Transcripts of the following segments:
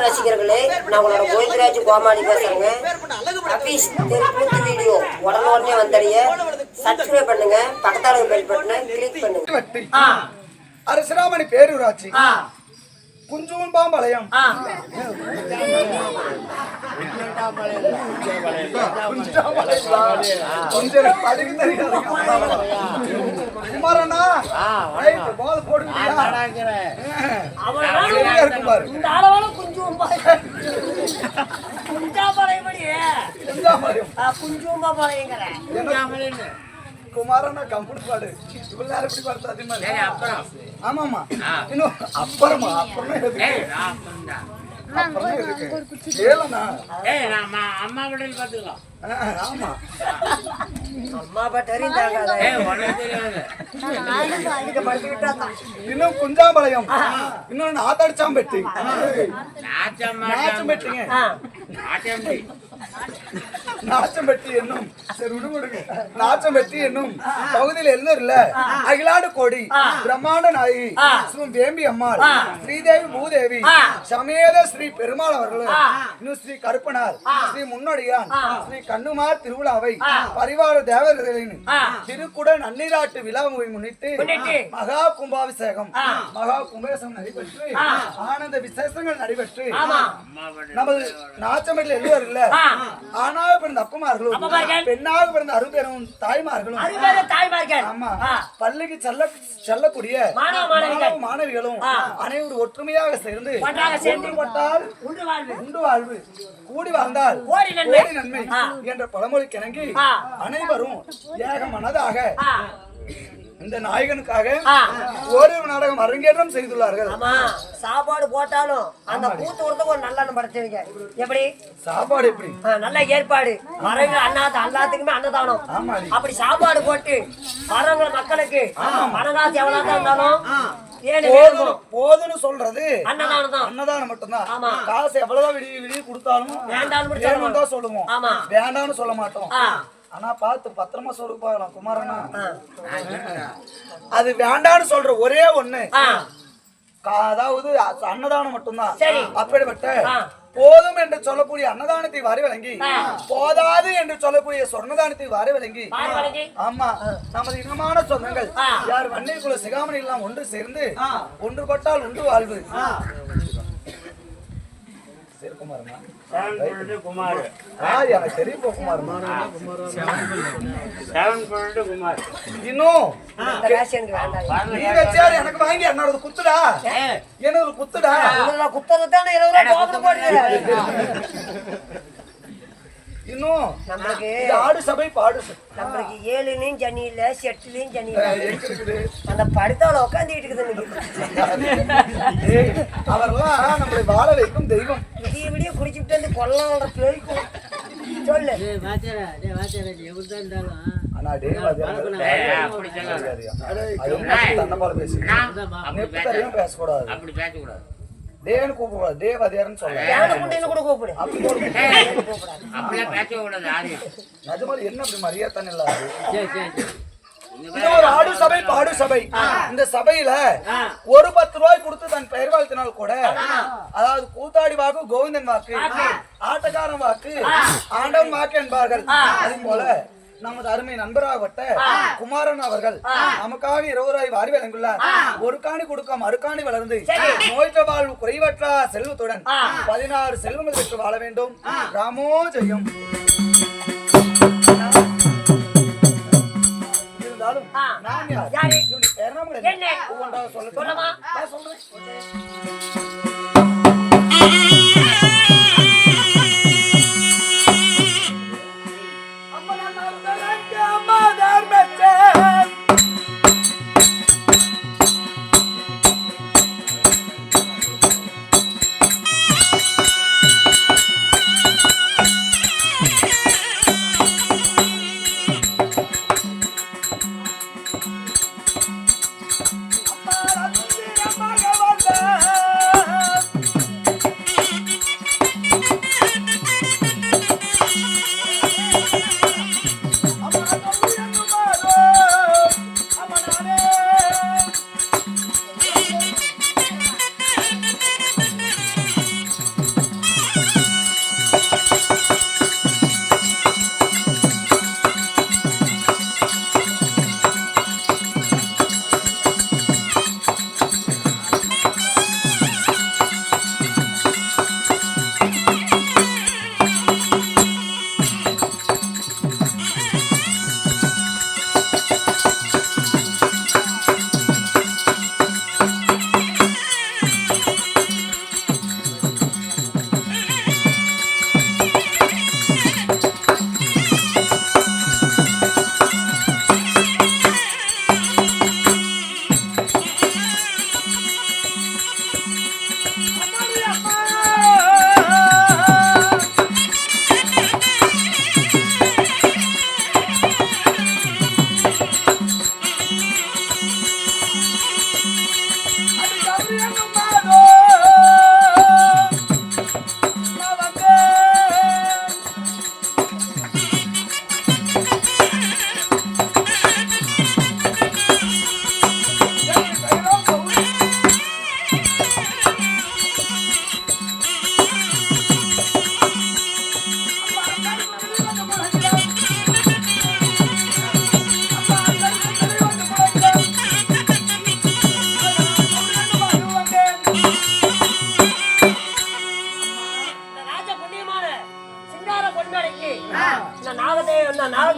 ரசிகர்களே, நான் உங்களோட கோவிந்தராஜ் கோமாளி பேசுறேங்க. அபீஸ் தெருக்கூத்து வீடியோ உடனே வந்தடைய சப்ஸ்கிரைப் பண்ணுங்க, பக்கத்தால பெல் பட்டனை கிளிக் பண்ணுங்க. அரசராமணி பேரூராட்சி குஞ்சூன்பாம்பாளையம் குமாரண்ணா பால் போடுங்க. குமாரண்ணா கம்பெனி பாடு இவ்வளவு நேரம் எப்படி பார்த்தா ஆமாமா இன்னும் அப்புறமா அப்புறமே அம்மா விடல் பாத்துக்கலாம். ஆமா அம்மா இன்னும் குஞ்சாம்பாளையம் இன்னொன்னு ஆத்தாடிச்சாம்பெட்டி நாச்சம்பெட்டி என்னும் சரி விடுவிடுங்க நாச்சம்பெட்டி என்னும் பகுதியில் எழுந்தூர்ல அகிலாண்டு கோடி பிரம்மாண்ட நாயகி ஸ்ரீ வேம்பி அம்மாள் ஸ்ரீதேவி பூதேவி சமேத ஸ்ரீ பெருமாள் அவர்கள் இன்னும் ஸ்ரீ கருப்பனார் ஸ்ரீ முன்னோடியான் ஸ்ரீ கண்ணுமார் திருவிழாவை பரிவார தேவர்களின் திருக்குட நன்னீராட்டு விழாவை முன்னிட்டு மகா கும்பாபிஷேகம் மகா கும்பேசம் நடைபெற்று ஆனந்த விசேஷங்கள் நடைபெற்று நமது நாச்சம்பெட்டில் எழுவர் இல்ல ஆணாக பிறந்த அப்பமார்களும் பெண்ணாக பிறந்த அரும்பெரும் தாய்மார்களும் ஆமா பள்ளிக்கு செல்லக்கூடிய மாணவிகளும் அனைவரும் ஒற்றுமையாக சேர்ந்து உண்டு வாழ்வு கூடி வாழ்ந்தால் கோடி நன்மை என்ற பழமொழி கிணங்கி அனைவரும் ஏக மனதாக இந்த நாயகனுக்காக ஒரு நாடகம் அரங்கேற்றம் செய்துள்ளார்கள். சாப்பாடு போட்டாலும் அந்த கூத்து ஒருத்தவங்க ஒரு நல்ல படைச்சவங்க. எப்படி சாப்பாடு எப்படி நல்ல ஏற்பாடு வரவங்க எல்லாத்துக்குமே அன்னதானம். அப்படி சாப்பாடு போட்டு வரவங்க மக்களுக்கு பணங்காசு எவ்வளவு இருந்தாலும் போதுன்னு சொல்றது அன்னதானம் அன்னதானம் மட்டும்தான். காசு எவ்வளவுதான் விடிய கொடுத்தாலும் வேண்டாம்னு தான் சொல்லுவோம், வேண்டாம்னு சொல்ல மாட்டோம். ஆனா பார்த்து பத்திரமா சொல்லுப்பாங்களாம் குமாரண்ணா. அது வேண்டான்னு சொல்ற ஒரே ஒண்ணு அதாவது அன்னதானம் மட்டும்தான். அப்படிப்பட்ட போதும் என்று சொல்லக்கூடிய அன்னதானத்தை வாரி வழங்கி போதாது என்று சொல்லக்கூடிய சொர்ணதானத்தை வாரி வழங்கி ஆமா நமது இனமான சொந்தங்கள் யார் வன்னியகுல சிகாமணி எல்லாம் ஒன்று சேர்ந்து ஒன்று பட்டால் உண்டு வாழ்வு. எனக்கு வாங்கி என்னோட குத்துடா என்னோட குத்துடா குத்ததான் இன்னும் நம்மளுக்கு ஆடு சபை பாடு நம்மளுக்கு ஏழுலையும் ஜனி இல்ல செட்டுலையும் ஜனி இல்ல. அந்த படுத்தால உட்காந்துட்டு இருக்குது. அவரெல்லாம் நம்மளை வாழ வைக்கும் தெய்வம். விடிய விடிய குடிச்சுட்டு வந்து கொல்ல பேய்க்கும் சொல்லு. பேசக்கூடாது, அப்படி பேசக்கூடாது. தேவன் கூப்பிடாது, தேவதேவன் சொல்ல என்ன அப்படி மரியாதை இல்லாது. ஒரு ஆடு சபை பாடு சபை. இந்த சபையில ஒரு 10 ரூபாய் கொடுத்து தன் பெயர் வாழ்த்தினால் கூட அதாவது கூத்தாடி வாக்கு கோவிந்தன் வாக்கு ஆட்டக்காரன் வாக்கு ஆண்டவன் வாக்கு என்பார்கள். அது போல நமது அருமை நண்பராகப்பட்ட குமாரன் அவர்கள் நமக்காக 20 ரூபாய் வாரி வழங்குள்ளார். ஒரு காணி கொடுக்க மறுகாணி வளர்ந்து நோய்ற்ற வாழ்வு குறைவற்றா செல்வத்துடன் 16 செல்வங்கள் பெற்று வாழ வேண்டும். ராமோ ஜெயம். இருந்தாலும் நான் யார் ஒவ்வொன்றாக சொல்லமா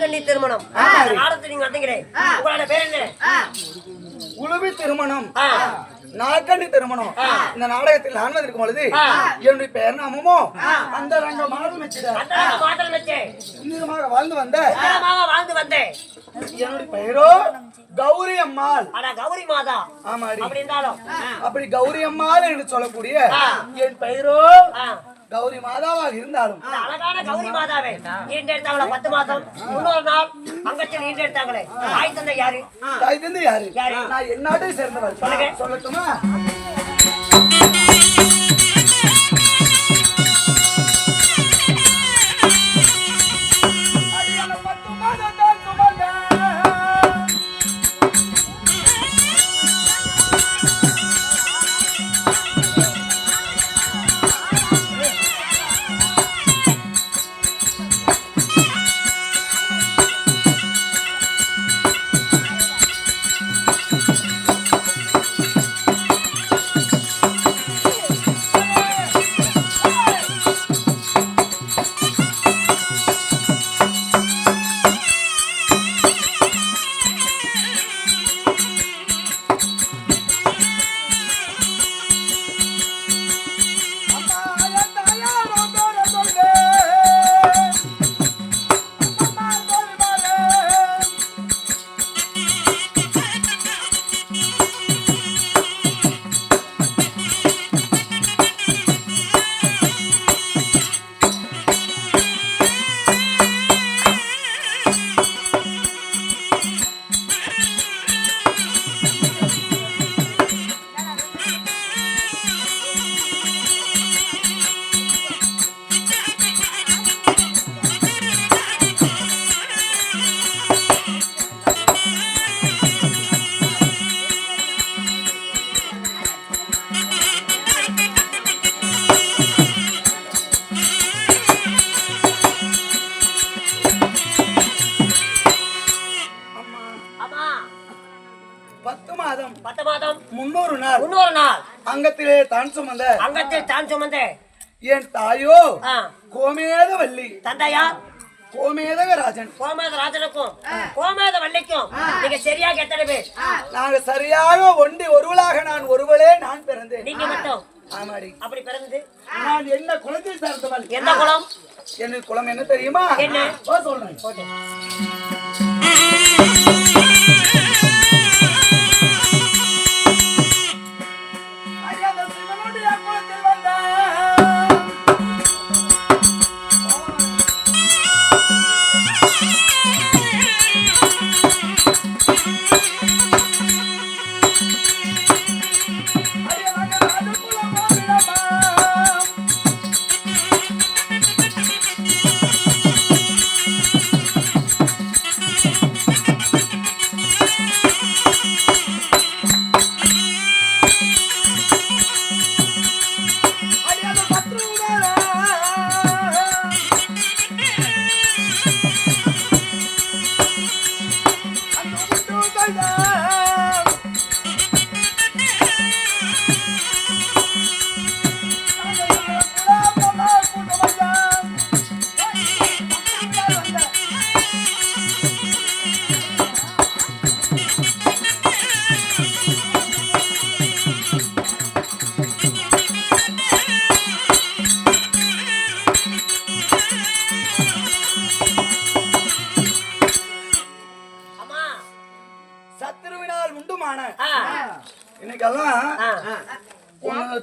நாகக்கண்ணி திருமணம் நாடகத்தை நீங்க வந்தீங்களே உங்களோட பேர் என்ன? உழுவி திருமணம், நாகக்கண்ணி திருமணம். இந்த நாடகத்தில் நான் வந்திருக்கும் பொழுது என்னுடைய பெயர் நாமமோ அந்த ரங்க மாதம் சுந்தரமாக வாழ்ந்து வந்தேன். என்னுடைய பெயரோ கௌரி அம்மாள். கௌரி மாதா. ஆமாடி. அப்படி கௌரி அம்மாள் என்று சொல்லக்கூடிய என் பெயரோ கௌரி மாதாவாக இருந்தாலும் அழகான கௌரி மாதாவே ஈண்டெடுத்தாங்களா 10 மாதம் முன்னொரு நாள் அங்கத்தில் ஈண்டெடுத்தாங்களே தாய் தந்தை யாரு? தாய் தந்தை யாரு? நான் என் நாட்டை சேர்ந்தவர். சொல்லட்டுமா? முன்னூறு நாள் அங்கத்திலே தான் சுமந்த என் தாயோ கோமேதவல்லி. தந்தையார் கோமேதராஜனுக்கும் கோமேதவல்லிக்கும் நீங்க சரியாக எத்தனை பேர்? நாங்க சரியாக ஒருவளாக நான் ஒருவளே நான் பிறந்தேன். நீங்க மட்டும்? ஆமாடி. அப்படி பிறந்து நான் என்ன குலத்தில் சேர்ந்தவள்? எந்த குலம்? என்ன குலம் என்ன தெரியுமா? என்ன சொல்றேன்.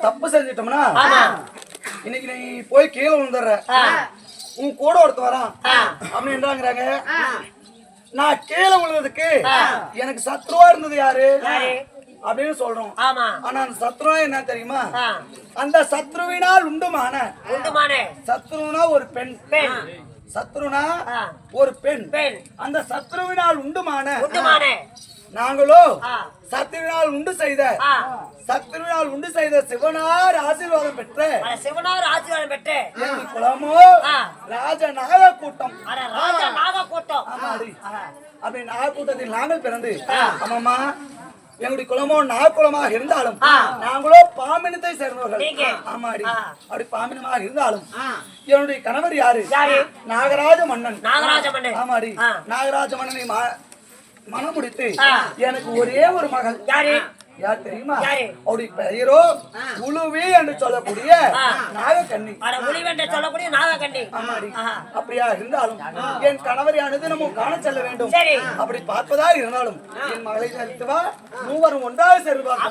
தப்பு செஞ்சிட்டோம்னா இன்னைக்கு நீ போய் கீழே விழுந்துடுற, உன் கூட ஒருத்த வரான் அப்படின்றாங்கிறாங்க. நான் கீழே விழுந்ததுக்கு எனக்கு சத்ருவா இருந்தது யாரு அப்படின்னு சொல்றோம். ஆனா அந்த சத்ருவா என்ன தெரியுமா? அந்த சத்ருவினால் உண்டுமான சத்ருனா ஒரு பெண், சத்ருனா ஒரு பெண். அந்த சத்ருவினால் உண்டுமான நாங்களோ சத்ருவினால் உண்டு செய்த சிவனார் ஆசீர்வாதம் பெற்ற குலமோ ராஜ நாக கூட்டம். அப்படி நாக கூட்டத்தில் நாங்கள் பிறந்து அம்மா எங்களுடைய குலமோ நாகுலமாக இருந்தாலும் நாங்களோ பாமினத்தை சேர்ந்தவர்கள். ஆமாடி, அப்படி பாமினமாக இருந்தாலும் என்னுடைய கணவர் யாரு? நாகராஜ மன்னன். ஆமாடி, நாகராஜ மன்னனை மனம் முடித்து எனக்கு ஒரே ஒரு மகள். யார் தெரியுமா? அவருடைய பெயரோ உழுவி என்று சொல்லக்கூடிய நாகக்கண்ணி. அப்படியா இருந்தாலும் என் கணவரை அனுதினமும் காண செல்ல வேண்டும். அப்படி பார்ப்பதா இருந்தாலும் என் மகளை அளித்துவா மூவரும் ஒன்றாக செல்வார்.